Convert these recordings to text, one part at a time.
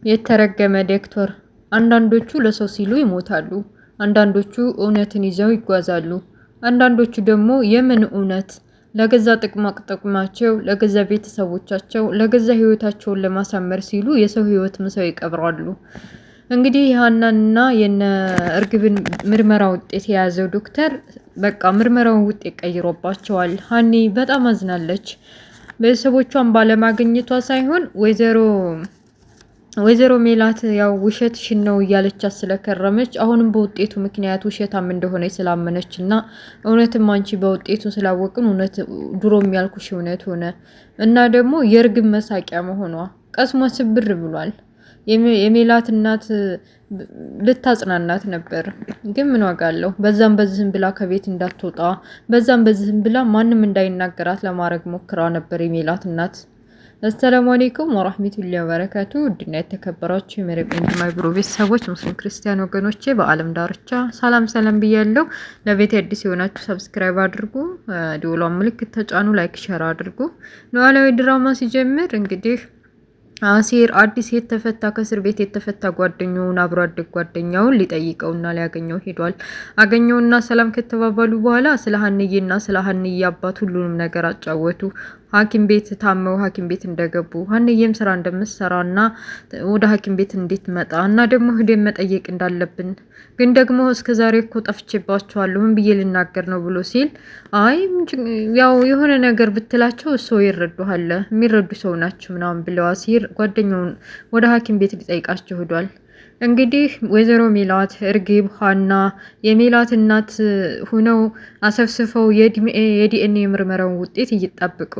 የተረገመ ዶክተር። አንዳንዶቹ ለሰው ሲሉ ይሞታሉ፣ አንዳንዶቹ እውነትን ይዘው ይጓዛሉ፣ አንዳንዶቹ ደግሞ የምን እውነት ለገዛ ጥቅማቸው፣ ለገዛ ቤተሰቦቻቸው፣ ለገዛ ህይወታቸውን ለማሳመር ሲሉ የሰው ህይወት ምሰው ይቀብራሉ። እንግዲህ የሀናንና የነ እርግብን ምርመራ ውጤት የያዘው ዶክተር በቃ ምርመራውን ውጤት ቀይሮባቸዋል። ሀኒ በጣም አዝናለች። ቤተሰቦቿን ባለማግኘቷ ሳይሆን ወይዘሮ ሜላት ያው ውሸትሽን ነው እያለቻት ስለከረመች አሁንም በውጤቱ ምክንያት ውሸታም እንደሆነ ስላመነች እና እውነትም አንቺ በውጤቱ ስላወቅን እውነት ድሮ የሚያልኩሽ እውነት ሆነ እና ደግሞ የእርግብ መሳቂያ መሆኗ ቀስሟ ስብር ብሏል። የሜላት እናት ልታጽናናት ነበር፣ ግን ምን ዋጋ አለው? በዛም በዚህም ብላ ከቤት እንዳትወጣ፣ በዛም በዚህም ብላ ማንም እንዳይናገራት ለማድረግ ሞክራ ነበር የሜላት እናት። አሰላሙ አለይኩም ወራህመቱላሂ ወበረካቱ። ውድና የተከበራችሁ የመረቀኝ ማይብሮ ቤተሰቦች ሙስሊም ክርስቲያን ወገኖቼ በአለም ዳርቻ ሰላም ብያለሁ። ለቤት አዲስ የሆናችሁ ሰብስክራይብ አድርጉ፣ ደወሏን ምልክት ተጫኑ፣ ላይክ ሼር አድርጉ። ኖላዊ ድራማ ሲጀምር እንግዲህ አሲር አዲስ የተፈታ ከእስር ቤት የተፈታ ጓደኛውን አብሮ አደግ ጓደኛውን ሊጠይቀውና ሊያገኘው ሄዷል። አገኘውና ሰላም ከተባባሉ በኋላ ስለ ሀንዬና ስለ ሀንዬ አባት ሁሉንም ነገር አጫወቱ። ሐኪም ቤት ታመው ሐኪም ቤት እንደገቡ ሀንዬም ስራ እንደምትሰራና ወደ ሐኪም ቤት እንዴት መጣ እና ደግሞ ሄደን መጠየቅ እንዳለብን ግን ደግሞ እስከዛሬ እኮ ጠፍቼባቸዋለሁ ብዬ ልናገር ነው ብሎ ሲል አይ ያው የሆነ ነገር ብትላቸው እሱ ይረዱሃል፣ የሚረዱ ሰው ናቸው ምናምን ብለው አሲር ጓደኛውን ወደ ሐኪም ቤት ሊጠይቃቸው ሄዷል። እንግዲህ ወይዘሮ ሜላት እርግብ ሀና የሜላት እናት ሆነው አሰፍስፈው የዲኤንኤ ምርመራውን ውጤት እየጠበቁ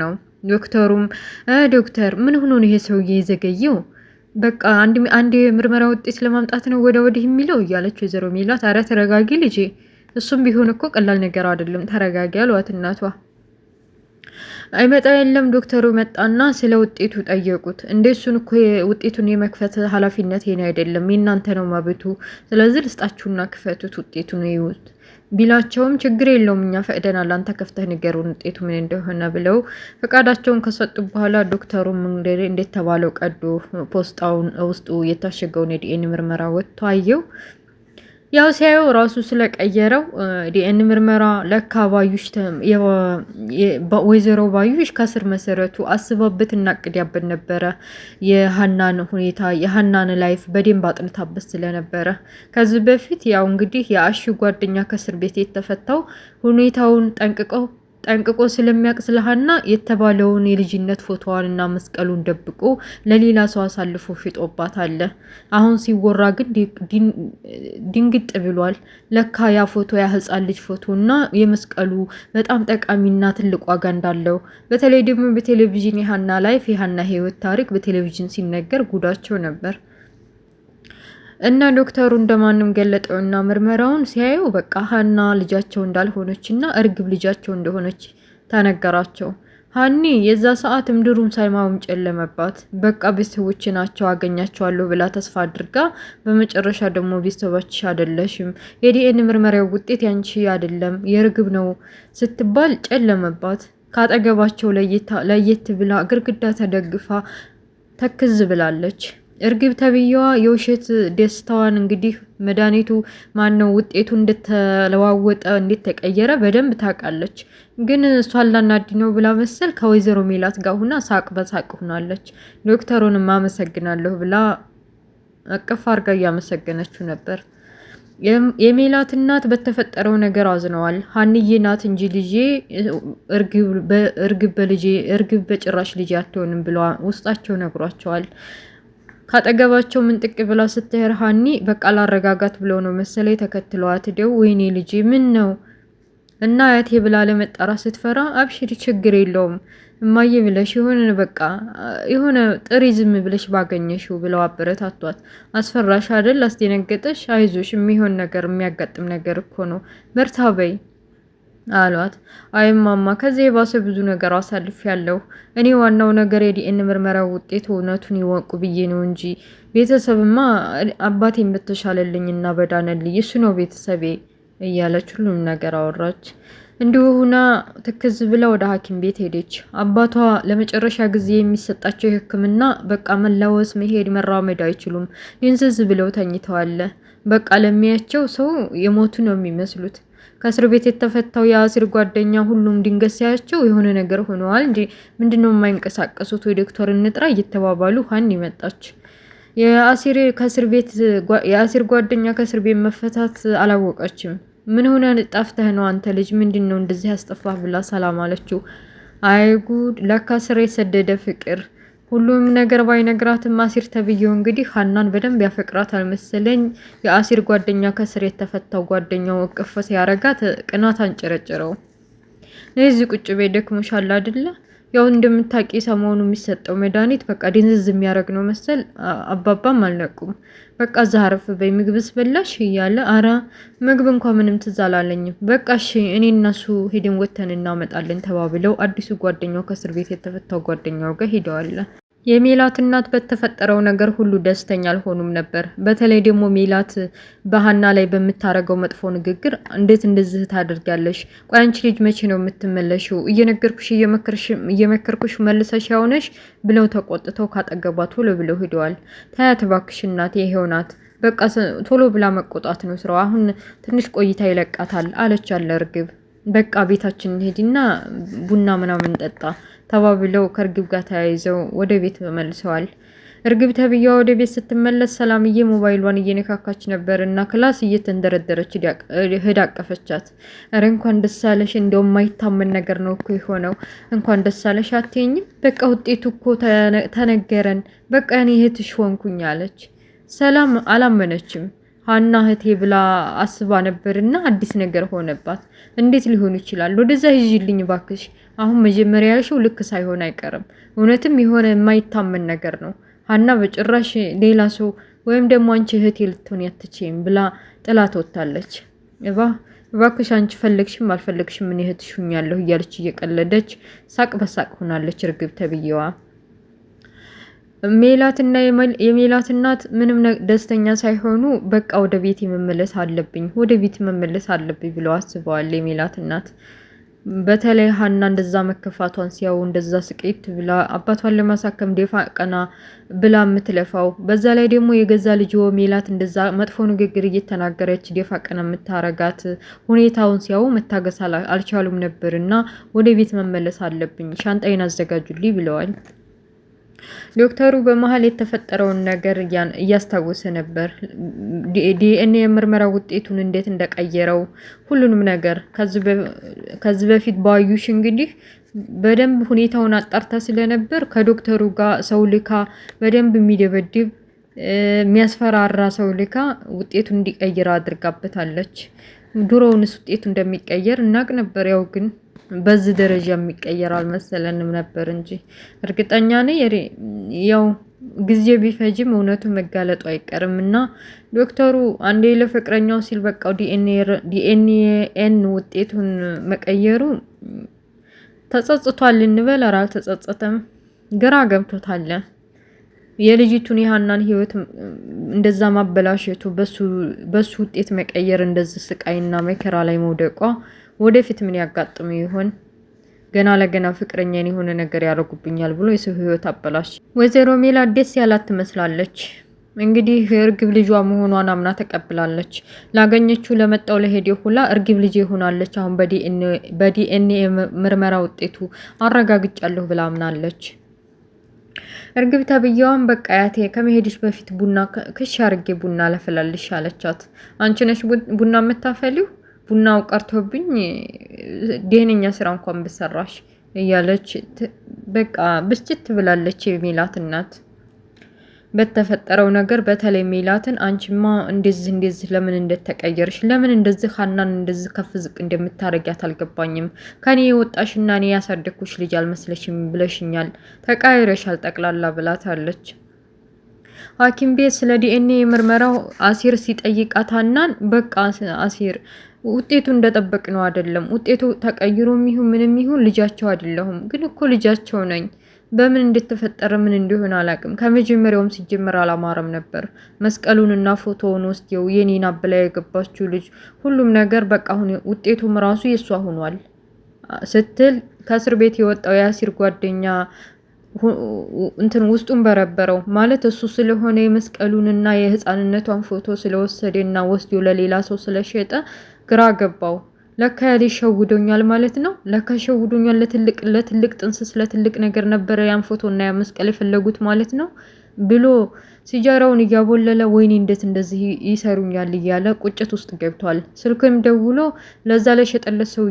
ነው። ዶክተሩም ዶክተር ምን ሆኖ ነው ይሄ ሰውዬ የዘገየው? በቃ አንድ የምርመራ ውጤት ለማምጣት ነው ወዲህ የሚለው እያለች ወይዘሮ ሜላት አረ ተረጋጊ ልጄ፣ እሱም ቢሆን እኮ ቀላል ነገር አይደለም፣ ተረጋጊ አሏት እናቷ። አይመጣ የለም ዶክተሩ መጣና ስለ ውጤቱ ጠየቁት። እንደሱን እኮ ውጤቱን የመክፈት ኃላፊነት የኔ አይደለም የእናንተ ነው መብቱ፣ ስለዚህ ልስጣችሁና ክፈቱት ውጤቱን ይዩት ቢላቸውም ችግር የለውም እኛ ፈቅደናል፣ አንተ ከፍተህ ንገሩን ውጤቱ ምን እንደሆነ ብለው ፈቃዳቸውን ከሰጡ በኋላ ዶክተሩም እንዴት ተባለው ቀዶ ፖስጣውን ውስጡ የታሸገውን የዲኤንኤ ምርመራ ወጥቶ አየው። ያው ሲያየው ራሱ ስለቀየረው ዲኤን ምርመራ ለካ ባዩሽ ወይዘሮ ባዩሽ ከስር መሰረቱ አስባበት እና ቅዲያበት ነበረ። የሀናን ሁኔታ የሀናን ላይፍ በደንብ አጥንታበት ስለነበረ ከዚህ በፊት ያው እንግዲህ የአሹ ጓደኛ ከስር ቤት የተፈታው ሁኔታውን ጠንቅቆ ስለሚያውቅ ስለሀና የተባለውን የልጅነት ፎቶዋንና መስቀሉን ደብቆ ለሌላ ሰው አሳልፎ ሽጦባት አለ። አሁን ሲወራ ግን ድንግጥ ብሏል። ለካ ያ ፎቶ ያ ህፃን ልጅ ፎቶ እና የመስቀሉ በጣም ጠቃሚና ትልቅ ዋጋ እንዳለው በተለይ ደግሞ በቴሌቪዥን የሀና ላይፍ የሀና ህይወት ታሪክ በቴሌቪዥን ሲነገር ጉዳቸው ነበር። እና ዶክተሩ እንደማንም ገለጠውና ምርመራውን ሲያየው በቃ ሀና ልጃቸው እንዳልሆነች እና እርግብ ልጃቸው እንደሆነች ተነገራቸው። ሀኒ የዛ ሰዓት ምድሩም ሳይማውም ጨለመባት። በቃ ቤተሰቦች ናቸው አገኛቸዋለሁ ብላ ተስፋ አድርጋ በመጨረሻ ደግሞ ቤተሰቦች አይደለሽም፣ የዲኤንኤ ምርመራው ውጤት ያንቺ አይደለም የእርግብ ነው ስትባል ጨለመባት። ካጠገባቸው ለየት ብላ ግርግዳ ተደግፋ ተክዝ ብላለች። እርግብ ተብዬዋ የውሸት ደስታዋን እንግዲህ መድኃኒቱ ማነው ውጤቱ እንደተለዋወጠ እንደተቀየረ በደንብ ታውቃለች። ግን እሷን ላናድነው ብላ መሰል ከወይዘሮ ሜላት ጋር ሁና ሳቅ በሳቅ ሆናለች። ዶክተሩንም አመሰግናለሁ ብላ አቀፍ አርጋ እያመሰገነችው ነበር። የሜላት እናት በተፈጠረው ነገር አዝነዋል። ሀንዬ ናት እንጂ ልጄ እርግብ በጭራሽ ልጄ አትሆንም ብለ ውስጣቸው ነግሯቸዋል። ካጠገባቸው ምንጥቅ ብላ ስትሄድ ሀኒ በቃ ላረጋጋት ብለው ነው መሰለኝ ተከትለዋት ሄደው ወይኔ ልጄ ምን ነው እና አያቴ ብላ ለመጣራ ስትፈራ አብሽሪ ችግር የለውም እማዬ ብለሽ የሆነ ጥሪ ዝም ብለሽ ባገኘሽው ብለው አበረታቷት። አስፈራሽ አይደል አስደነገጠሽ? አይዞሽ የሚሆን ነገር የሚያጋጥም ነገር እኮ ነው በርታ በይ አሏት። አይማማ ከዚህ የባሰ ብዙ ነገር አሳልፍ ያለው እኔ ዋናው ነገር የዲኤንኤ ምርመራ ውጤት እውነቱን ይወቁ ብዬ ነው እንጂ ቤተሰብማ አባቴን በተሻለልኝና በዳነልኝ እሱ ነው ቤተሰቤ እያለች ሁሉም ነገር አወራች። እንዲሁ ሁና ትክዝ ብላ ወደ ሐኪም ቤት ሄደች። አባቷ ለመጨረሻ ጊዜ የሚሰጣቸው የሕክምና በቃ መላወስ፣ መሄድ፣ መራመድ አይችሉም። ድንዝዝ ብለው ተኝተዋል። በቃ ለሚያቸው ሰው የሞቱ ነው የሚመስሉት። ከእስር ቤት የተፈታው የአሲር ጓደኛ ሁሉም ድንገት ሲያቸው የሆነ ነገር ሆነዋል እንጂ ምንድነው የማይንቀሳቀሱት? ወይ ዶክተር እንጥራ እየተባባሉ ሀኒ መጣች። የአሲር ጓደኛ ከእስር ቤት መፈታት አላወቀችም። ምን ሆነ ጠፍተህ ነው አንተ ልጅ ምንድን ነው እንደዚህ ያስጠፋህ ብላ ሰላም አለችው። አይ ጉድ ለካ ስር የሰደደ ፍቅር። ሁሉም ነገር ባይነግራትም አሲር ተብዬው እንግዲህ ሀናን በደንብ ያፈቅራት አልመሰለኝ። የአሲር ጓደኛ ከስር የተፈታው ጓደኛው እቅፍ ሲያረጋት ቅናት አንጨረጭረው። ለዚህ ቁጭ ቤ ደክሞሻል አይደለ? ያው እንደምታቂ ሰሞኑ የሚሰጠው መድኃኒት በቃ ድንዝዝ የሚያደርግ ነው መሰል። አባባም አልነቁም። በቃ እዛ አረፍ በይ ምግብስ በላሽ እያለ አረ ምግብ እንኳን ምንም ትዝ አላለኝም። በቃ እሺ እኔ እነሱ ሄደን ወተን እናመጣለን ተባብለው አዲሱ ጓደኛው ከእስር ቤት የተፈታው ጓደኛው ጋር ሄደዋል። የሜላት እናት በተፈጠረው ነገር ሁሉ ደስተኛ አልሆኑም ነበር። በተለይ ደግሞ ሜላት በሀና ላይ በምታረገው መጥፎ ንግግር እንዴት እንደዚህ ታደርጋለሽ? ቆይ አንቺ ልጅ መቼ ነው የምትመለሽው? እየመከርኩሽ መልሰሽ ያውነሽ ብለው ተቆጥተው ካጠገቧ ቶሎ ብለው ሄደዋል። ታያት እባክሽ እናቴ ይሄው ናት። በቃ ቶሎ ብላ መቆጣት ነው ስራው። አሁን ትንሽ ቆይታ ይለቃታል አለች አለ እርግብ። በቃ ቤታችን ሄድና ቡና ምናምን ጠጣ ተባብለው ከእርግብ ጋር ተያይዘው ወደ ቤት ተመልሰዋል። እርግብ ተብያ ወደ ቤት ስትመለስ ሰላምዬ ሞባይሏን እየነካካች ነበር እና ክላስ እየተንደረደረች ሄዳ አቀፈቻት። እረ እንኳን ደስ አለሽ፣ እንደውም የማይታመን ነገር ነው እኮ የሆነው። እንኳን ደስ አለሽ አትይኝም? በቃ ውጤቱ እኮ ተነገረን። በቃ እኔ እህትሽ ሆንኩኝ አለች። ሰላም አላመነችም። ሀና እህቴ ብላ አስባ ነበርና አዲስ ነገር ሆነባት። እንዴት ሊሆን ይችላል? ወደዛ ይዥልኝ ባክሽ። አሁን መጀመሪያ ያልሽው ልክ ሳይሆን አይቀርም። እውነትም የሆነ የማይታመን ነገር ነው። ሀና በጭራሽ ሌላ ሰው ወይም ደግሞ አንቺ እህቴ ልትሆን ያትችም ብላ ጥላት ወጣለች። እባክሽ አንቺ ፈለግሽም አልፈለግሽም ምን እህትሽ ሁኛለሁ እያለች እየቀለደች ሳቅ በሳቅ ሆናለች እርግብ ተብዬዋ። ሜላትና የሜላት እናት ምንም ደስተኛ ሳይሆኑ በቃ ወደ ቤት መመለስ አለብኝ ብለው አስበዋል። የሜላት እናት በተለይ ሀና እንደዛ መከፋቷን ሲያው እንደዛ ስቄት ብላ አባቷን ለማሳከም ደፋ ቀና ብላ የምትለፋው፣ በዛ ላይ ደግሞ የገዛ ልጅ ሜላት እንደዛ መጥፎ ንግግር እየተናገረች ደፋ ቀና የምታረጋት ሁኔታውን ሲያው መታገስ አልቻሉም ነበርና ወደ ቤት መመለስ አለብኝ ሻንጣዬን አዘጋጁልኝ ብለዋል። ዶክተሩ በመሀል የተፈጠረውን ነገር እያስታወሰ ነበር። ዲኤንኤ የምርመራ ውጤቱን እንዴት እንደቀየረው ሁሉንም ነገር ከዚህ በፊት ባዩሽ እንግዲህ በደንብ ሁኔታውን አጣርታ ስለነበር ከዶክተሩ ጋር ሰው ልካ በደንብ የሚደበድብ የሚያስፈራራ ሰው ልካ ውጤቱን እንዲቀይር አድርጋበታለች። ድሮውንስ ውጤቱ እንደሚቀየር እናቅ ነበር ያው ግን በዚህ ደረጃ የሚቀየር አልመሰለንም ነበር እንጂ እርግጠኛ ነኝ ያው ጊዜ ቢፈጅም እውነቱ መጋለጡ አይቀርም። እና ዶክተሩ አንዴ ለፍቅረኛው ሲል በቃው ዲኤንኤን ውጤቱን መቀየሩ ተጸጽቷል እንበል፣ ኧረ አልተጸጸተም፣ ግራ ገብቶታል። የልጅቱን የሀናን ህይወት እንደዛ ማበላሸቱ በሱ ውጤት መቀየር እንደዚህ ስቃይና መከራ ላይ መውደቋ ወደፊት ምን ያጋጥሙ ይሆን? ገና ለገና ፍቅረኛን የሆነ ነገር ያደርጉብኛል ብሎ የሰው ህይወት አበላሽ። ወይዘሮ ሜላት ደስ ያላት ትመስላለች። እንግዲህ እርግብ ልጇ መሆኗን አምና ተቀብላለች። ላገኘችው ለመጣው ለሄደው ሁላ እርግብ ልጅ ሆናለች። አሁን በዲኤንኤ ምርመራ ውጤቱ አረጋግጫለሁ ብላ አምናለች። እርግብ ተብዬዋን በቃ ያቴ ከመሄድሽ በፊት ቡና ክሽ አርጌ ቡና ለፈላልሽ አለቻት። አንቺ ነሽ ቡና የምታፈሊው? ቡናው ቀርቶብኝ ደህነኛ ስራ እንኳን ብሰራሽ እያለች በቃ ብስጭት ብላለች የሜላት እናት በተፈጠረው ነገር። በተለይ ሜላትን አንቺማ እንደዚህ ለምን እንደተቀየርሽ፣ ለምን እንደዚህ ሀናን እንደዚህ ከፍ ዝቅ እንደምታረጊያት አልገባኝም። ከኔ የወጣሽና እኔ ያሳደግኩሽ ልጅ አልመስለሽም ብለሽኛል፣ ተቃይረሻል ጠቅላላ ብላታለች። ሐኪም ቤት ስለ ዲኤንኤ ምርመራው አሲር ሲጠይቃት ሀናን በቃ አሲር ውጤቱ እንደጠበቅ ነው አይደለም፣ ውጤቱ ተቀይሮ ይሁን ምንም ይሁን ልጃቸው አይደለሁም፣ ግን እኮ ልጃቸው ነኝ። በምን እንደተፈጠረ ምን እንደሆነ አላውቅም። ከመጀመሪያውም ሲጀመር አላማረም ነበር። መስቀሉንና ፎቶውን ወስደው የኔን አብላ የገባችው ልጅ ሁሉም ነገር በቃ አሁን ውጤቱም ራሱ የሷ ሆኗል። ስትል ከእስር ቤት የወጣው የአሲር ጓደኛ እንትን ውስጡን በረበረው። ማለት እሱ ስለሆነ የመስቀሉንና የህፃንነቷን ፎቶ ስለወሰደና ወስዶ ለሌላ ሰው ስለሸጠ ግራ ገባው። ለካ ያለ ሸውዶኛል ማለት ነው። ለካ ሸውዶኛል። ለትልቅ ጥንስስ ለትልቅ ነገር ነበረ ያን ፎቶና ያ መስቀል የፈለጉት ማለት ነው ብሎ ሲጃራውን እያቦለለ ወይኔ እንዴት እንደዚህ ይሰሩኛል እያለ ቁጭት ውስጥ ገብቷል። ስልክም ደውሎ ለዛ ለሸጠለት ሰው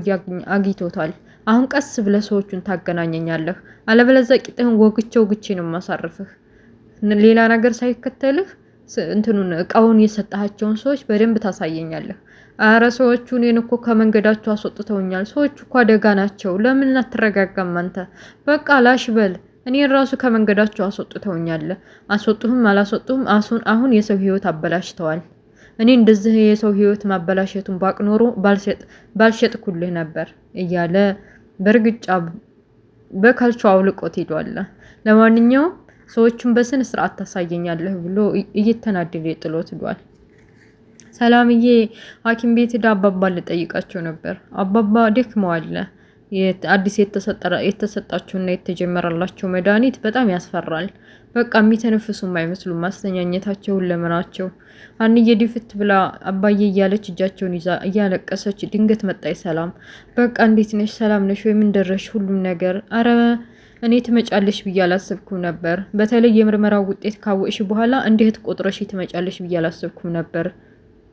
አግኝቶታል። አሁን ቀስ ብለህ ሰዎቹን ታገናኘኛለህ፣ አለበለዚያ ቂጥህን ወግቼ ነው ማሳርፍህ። ሌላ ነገር ሳይከተልህ እንትኑን እቃውን የሰጣቸውን ሰዎች በደንብ ታሳየኛለህ። አረ ሰዎቹ እኔን እኮ ከመንገዳቸው አስወጥተውኛል። ሰዎቹ እኮ አደጋ ናቸው። ለምን አትረጋጋም አንተ? በቃ ላሽበል። እኔን ራሱ ከመንገዳቸው አስወጥተውኛል። አስወጡህም አላስወጡህም አሁን የሰው ህይወት አበላሽተዋል። እኔ እንደዚህ የሰው ህይወት ማበላሸቱን ባቅ ኖሮ ባልሸጥኩልህ ነበር እያለ በእርግጫ በካልቾ አውልቆት ሄዷል። ለማንኛውም ሰዎቹን በስነ ስርዓት ታሳየኛለህ ብሎ እየተናደደ ጥሎት ሄዷል። ሰላምዬ ሐኪም ቤት ሄዳ አባባ ልጠይቃቸው ነበር። አባባ ደክመዋል። አዲስ የተሰጣቸውና የተጀመረላቸው መድኃኒት በጣም ያስፈራል። በቃ የሚተነፍሱም አይመስሉም። ማስተኛኘታቸውን ለምናቸው አንዬ ድፍት ብላ አባዬ እያለች እጃቸውን ይዛ እያለቀሰች ድንገት መጣይ ሰላም። በቃ እንዴት ነሽ? ሰላም ነሽ ወይ? ምን ደረሽ? ሁሉም ነገር አረ እኔ ትመጫለሽ ብዬ አላሰብኩም ነበር። በተለይ የምርመራው ውጤት ካወቅሽ በኋላ እንዴት ቆጥረሽ ትመጫለሽ ብዬ አላሰብኩም ነበር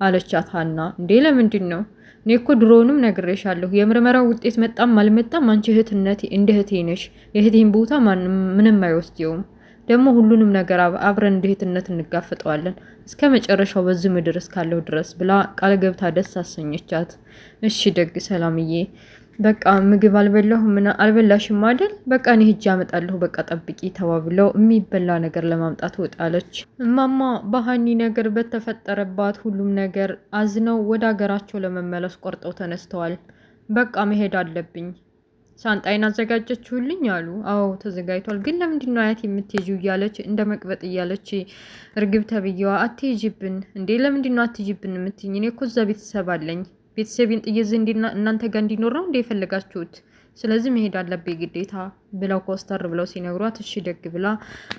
አለቻት ሀና። እንዴ ለምንድን ነው? እኔ እኮ ድሮውንም ነግሬሻለሁ። የምርመራው ውጤት መጣም አልመጣም አንቺ እህትነቴ እንደ እህቴ ነሽ። የእህቴን ቦታ ምንም አይወስደውም። ደግሞ ሁሉንም ነገር አብረን እንደ እህትነት እንጋፈጠዋለን እስከ መጨረሻው በዚህ ምድር እስካለው ድረስ ብላ ቃል ገብታ ደስ አሰኘቻት። እሺ ደግ ሰላምዬ፣ በቃ ምግብ አልበላሽም አይደል? በቃ እኔ ሂጅ አመጣለሁ፣ በቃ ጠብቂ ተባብለው የሚበላ ነገር ለማምጣት ወጣለች። እማማ በሀኒ ነገር በተፈጠረባት ሁሉም ነገር አዝነው ወደ ሀገራቸው ለመመለስ ቆርጠው ተነስተዋል። በቃ መሄድ አለብኝ፣ ሻንጣይን አዘጋጀችሁልኝ አሉ። አዎ ተዘጋጅቷል። ግን ለምንድን ነው አያት የምትሄጂው? እያለች እንደ መቅበጥ እያለች እርግብ ተብዬዋ አትሄጂብን እንዴ? ለምንድን ነው አትሄጂብን የምትይኝ? እኔ እኮ እዛ ቤተሰብ አለኝ። ቤተሰቤን ጥዬ እናንተ ጋር እንዲኖር ነው እንደ የፈለጋችሁት? ስለዚህ መሄድ አለብኝ ግዴታ ብለው ኮስተር ብለው ሲነግሯት እሺ ደግ ብላ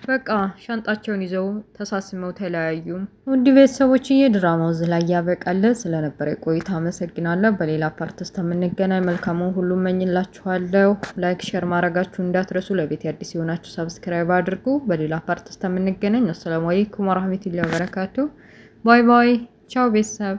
በቃ ሻንጣቸውን ይዘው ተሳስመው ተለያዩ። ውድ ቤተሰቦችዬ ድራማው እዚህ ላይ ያበቃል። ስለነበረ ቆይታ አመሰግናለሁ። በሌላ ፓርት እስከምንገናኝ መልካሙን ሁሉ እመኝላችኋለሁ። ላይክ ሼር ማድረጋችሁ እንዳትረሱ። ለቤት አዲስ የሆናችሁ ሰብስክራይብ አድርጉ። በሌላ ፓርት እስከምንገናኝ አሰላሙ አለይኩም ወራህመቱላሂ ወበረካቱ። ባይ ባይ። ቻው ቤተሰብ።